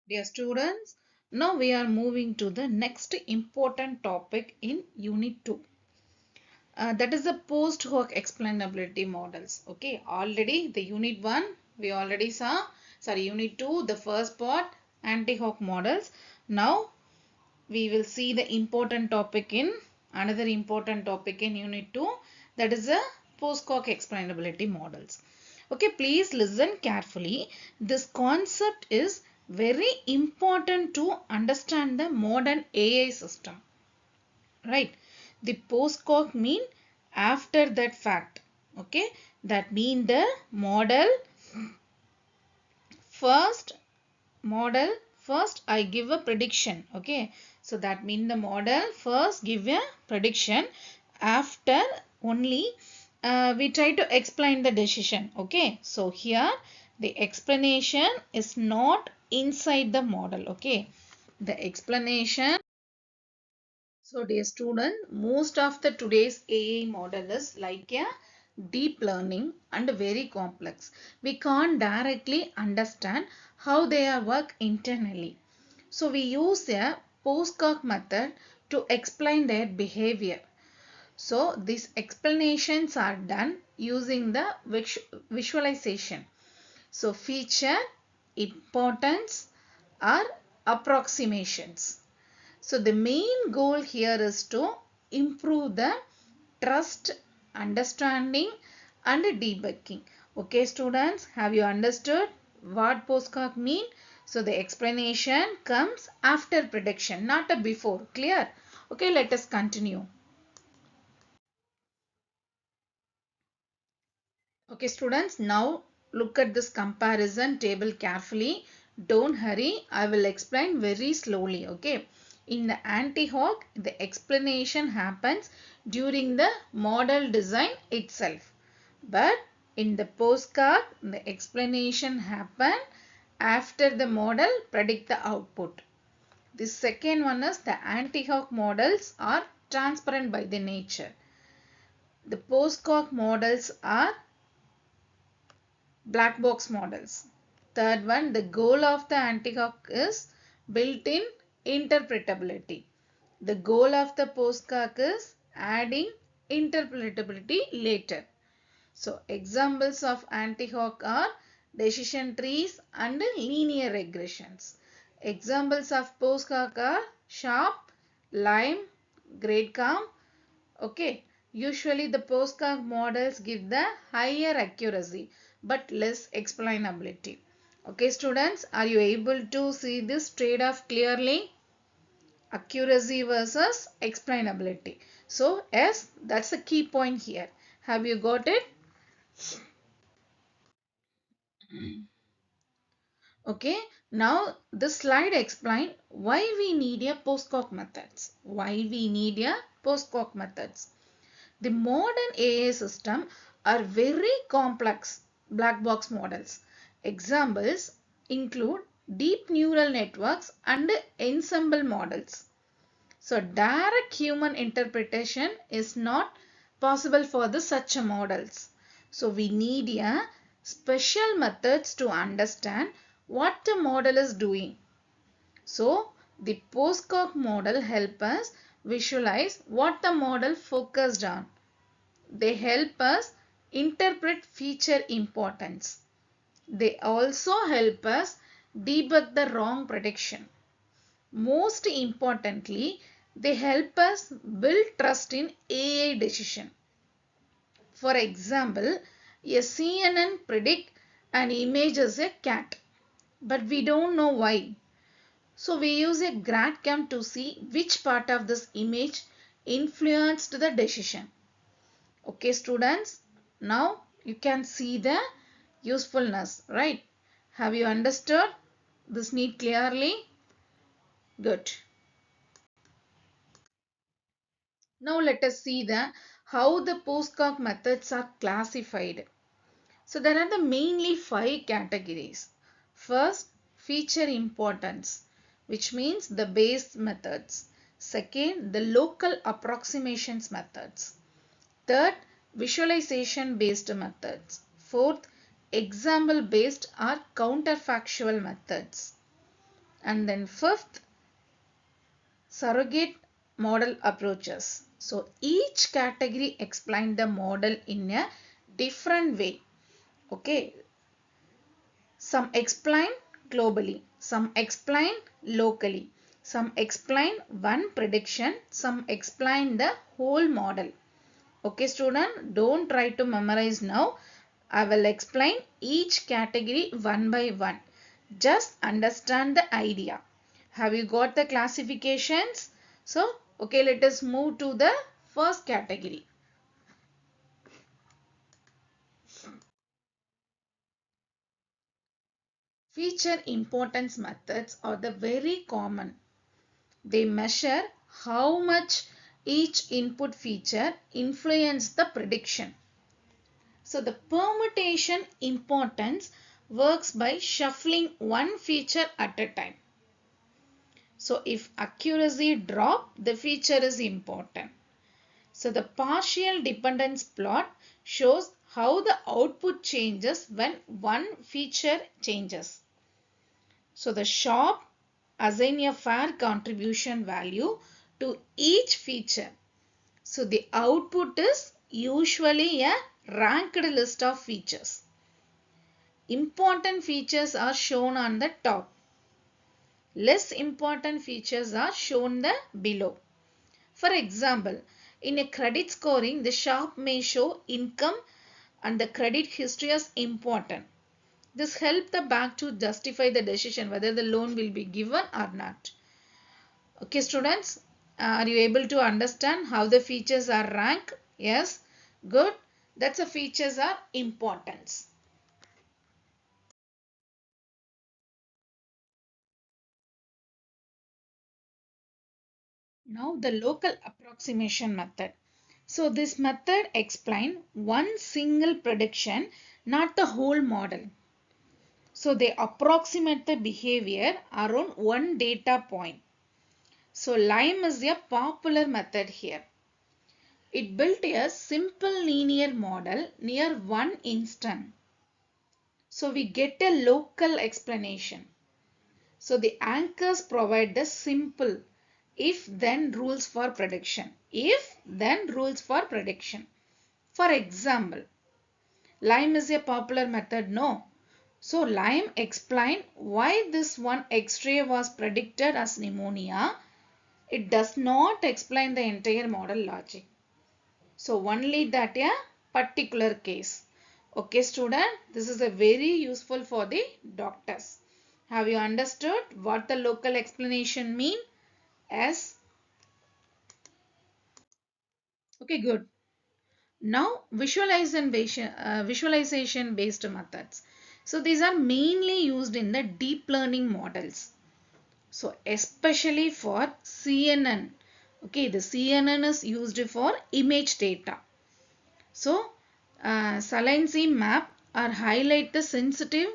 Dear students, now we are moving to the next important topic in Unit 2. That is the post hoc explainability models. Okay, already the Unit 1 we already saw. Sorry, Unit 2, the first part, anti hoc models. Now we will see the important topic in another important topic in Unit 2, that is the post hoc explainability models. Okay, please listen carefully. This concept is very important to understand the modern AI system. Right? The post hoc mean after that fact. Okay, that mean the first model first I give a prediction. Okay, so that means the model first give a prediction, after only we try to explain the decision. Okay, so here the explanation is not inside the model. Okay, the explanation. So dear student, most of the today's AI model is like a deep learning and very complex. We can't directly understand how they are work internally. So we use a post-hoc method to explain their behavior. So these explanations are done using the visualization. So feature, importance are approximations. So the main goal here is to improve the trust, understanding and debugging. Okay students, have you understood what postcard mean? So the explanation comes after prediction, not a before. Clear? Okay, let us continue. Okay students, now look at this comparison table carefully. Don't hurry, I will explain very slowly. Okay, in the anti-hoc, the explanation happens during the model design itself. But in the postcard, the explanation happen after the model predict the output. The second one is the anti-hoc models are transparent by the nature. The postcard models are black box models. Third one, the goal of the anti-hoc is built-in interpretability. The goal of the post-hoc is adding interpretability later. So examples of anti-hoc are decision trees and linear regressions. Examples of post-hoc are sharp, lime, grade calm. Okay, usually the postcard models give the higher accuracy but less explainability. Okay students, are you able to see this trade-off clearly? Accuracy versus explainability. So yes, that's the key point here. Have you got it? Okay, now this slide explain why we need a post-hoc methods. Why we need a post-hoc methods. The modern AI system are very complex black box models. Examples include deep neural networks and ensemble models. So direct human interpretation is not possible for the such models. So we need a special methods to understand what the model is doing. So the post-hoc model help us visualize what the model focused on. They help us interpret feature importance. They also help us debug the wrong prediction. Most importantly, they help us build trust in AI decision. For example, a CNN predict an image as a cat, but we don't know why. So we use a GradCam to see which part of this image influenced the decision. Okay students, now you can see the usefulness, right? Have you understood this need clearly? Good. Now let us see the how the postcard methods are classified. So there are the mainly 5 categories. First, feature importance, which means the base methods. Second, the local approximations methods. Third, visualization based methods. Fourth, example based or counterfactual methods. And then fifth, surrogate model approaches. So each category explain the model in a different way. Okay, some explain globally, some explain locally, some explain one prediction, some explain the whole model. Okay student, don't try to memorize now. I will explain each category one by one. Just understand the idea. Have you got the classifications? So, okay, let us move to the first category. Feature importance methods are the very common. They measure how much each input feature influences the prediction. So the permutation importance works by shuffling one feature at a time. So if accuracy drop, the feature is important. So the partial dependence plot shows how the output changes when one feature changes. So the shop assign a fair contribution value to each feature. So the output is usually a ranked list of features. Important features are shown on the top. Less important features are shown the below. For example, in a credit scoring, the shop may show income and the credit history as important. This helps the bank to justify the decision whether the loan will be given or not. Okay, students, are you able to understand how the features are ranked? Yes, good. That's the features are importance. Now the local approximation method. So this method explains one single prediction, not the whole model. So they approximate the behavior around one data point. So LIME is a popular method here. It built a simple linear model near one instant. So we get a local explanation. So the anchors provide the simple if-then rules for prediction. If-then rules for prediction. For example, LIME is a popular method, no? So LIME explain why this one X-ray was predicted as pneumonia. It does not explain the entire model logic. So only that a particular case. Okay student, this is a very useful for the doctors. Have you understood what the local explanation mean? Yes. Okay, good. Now visualization based methods. So these are mainly used in the deep learning models. So especially for CNN. Okay, the CNN is used for image data. So saliency map or highlight the sensitive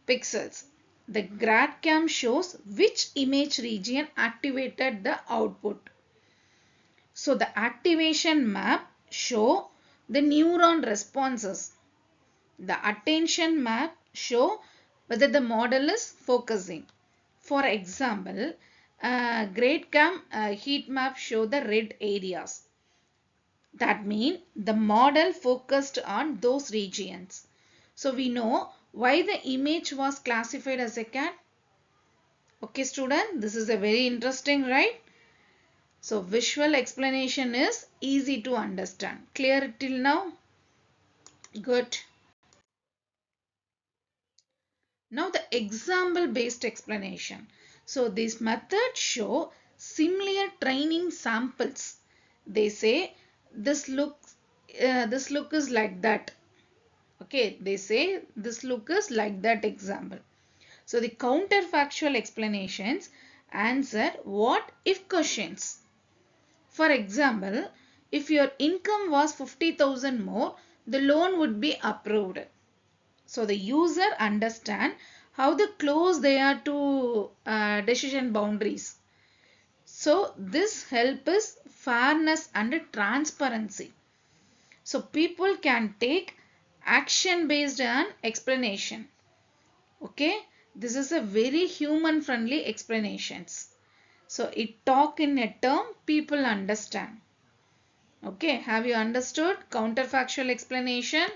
pixels. The GradCam shows which image region activated the output. So the activation map show the neuron responses. The attention map show whether the model is focusing. For example, GradCam heat map show the red areas. That means the model focused on those regions. So we know why the image was classified as a cat. Okay student, this is a very interesting, right? So visual explanation is easy to understand. Clear till now? Good. Now the example based explanation. So this method show similar training samples. They say this look is like that. Okay, they say this look is like that example. So the counterfactual explanations answer what if questions. For example, if your income was 50,000 more, the loan would be approved. So the user understand how the close they are to decision boundaries. So this help is fairness and transparency. So people can take action based on explanation. Okay. This is a very human friendly explanations. So it talk in a term people understand. Okay, have you understood counterfactual explanation?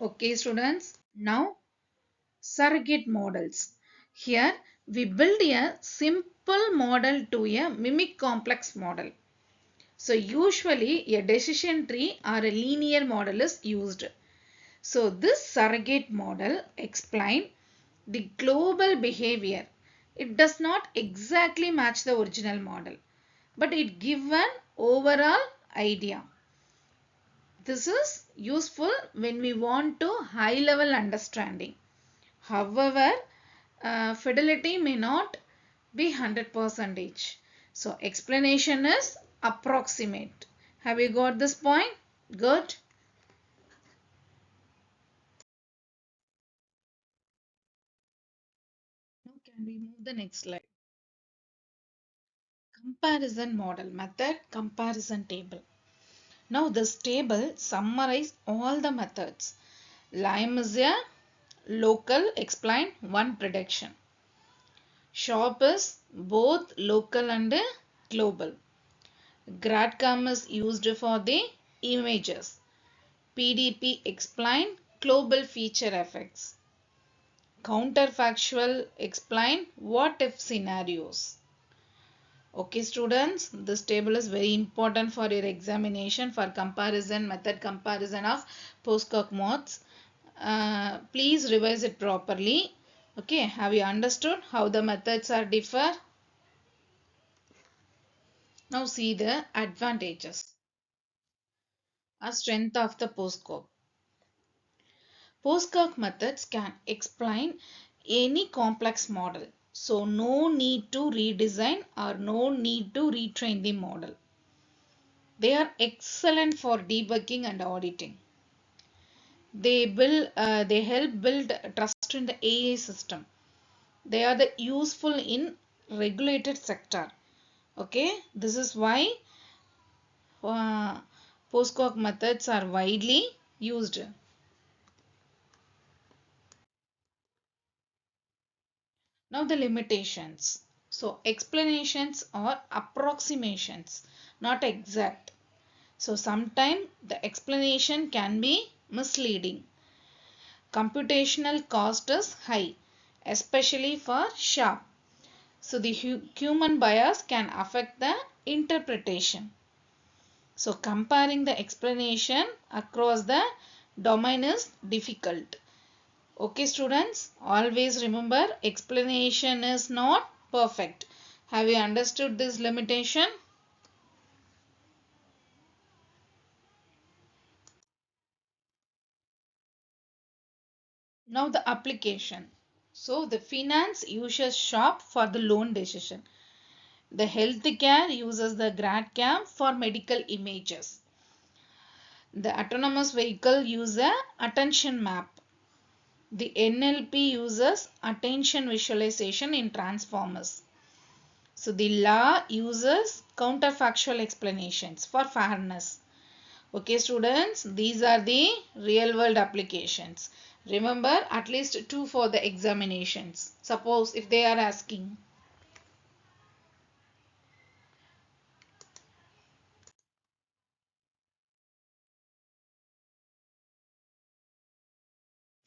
Okay, students. Now, surrogate models. Here, we build a simple model to a mimic complex model. So, usually a decision tree or a linear model is used. So, this surrogate model explains the global behavior. It does not exactly match the original model, but it gives an overall idea. This is useful when we want to high level understanding. However, fidelity may not be 100%. So explanation is approximate. Have you got this point? Good. Now can we move the next slide? Comparison model method, comparison table. Now this table summarizes all the methods. Lime is a local explain one prediction. Shop is both local and global. GradCam is used for the images. PDP explain global feature effects. Counterfactual explain what if scenarios. Okay students, this table is very important for your examination for comparison, method comparison of postcoc modes. Please revise it properly. Okay, have you understood how the methods are differ? Now see the advantages. A strength of the postcoc. Postcoc methods can explain any complex model. So no need to redesign or no need to retrain the model. They are excellent for debugging and auditing. They help build trust in the AI system. They are the useful in regulated sector. Okay, this is why uh, postcoc methods are widely used. Now the limitations. So explanations are approximations, not exact. So sometimes the explanation can be misleading. Computational cost is high, especially for sharp. So the human bias can affect the interpretation. So comparing the explanation across the domain is difficult. Okay students, always remember explanation is not perfect. Have you understood this limitation? Now the application. So the finance uses SHOP for the loan decision. The healthcare uses the GradCam for medical images. The autonomous vehicle uses a attention map. The NLP uses attention visualization in transformers. So the law uses counterfactual explanations for fairness. Okay students, these are the real world applications. Remember at least two for the examinations. Suppose if they are asking.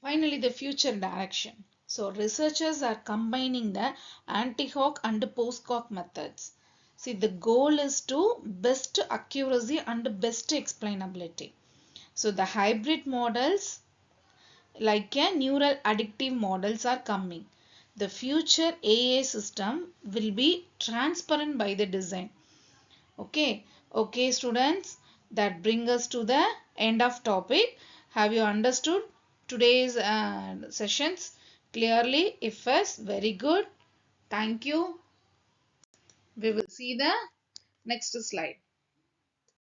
Finally, the future direction. So researchers are combining the anti-hoc and post-hoc methods. See, the goal is to best accuracy and best explainability. So the hybrid models like a neural addictive models are coming. The future AI system will be transparent by the design. Okay, okay students, that brings us to the end of topic. Have you understood today's sessions clearly? If yes, very good. Thank you. We will see the next slide.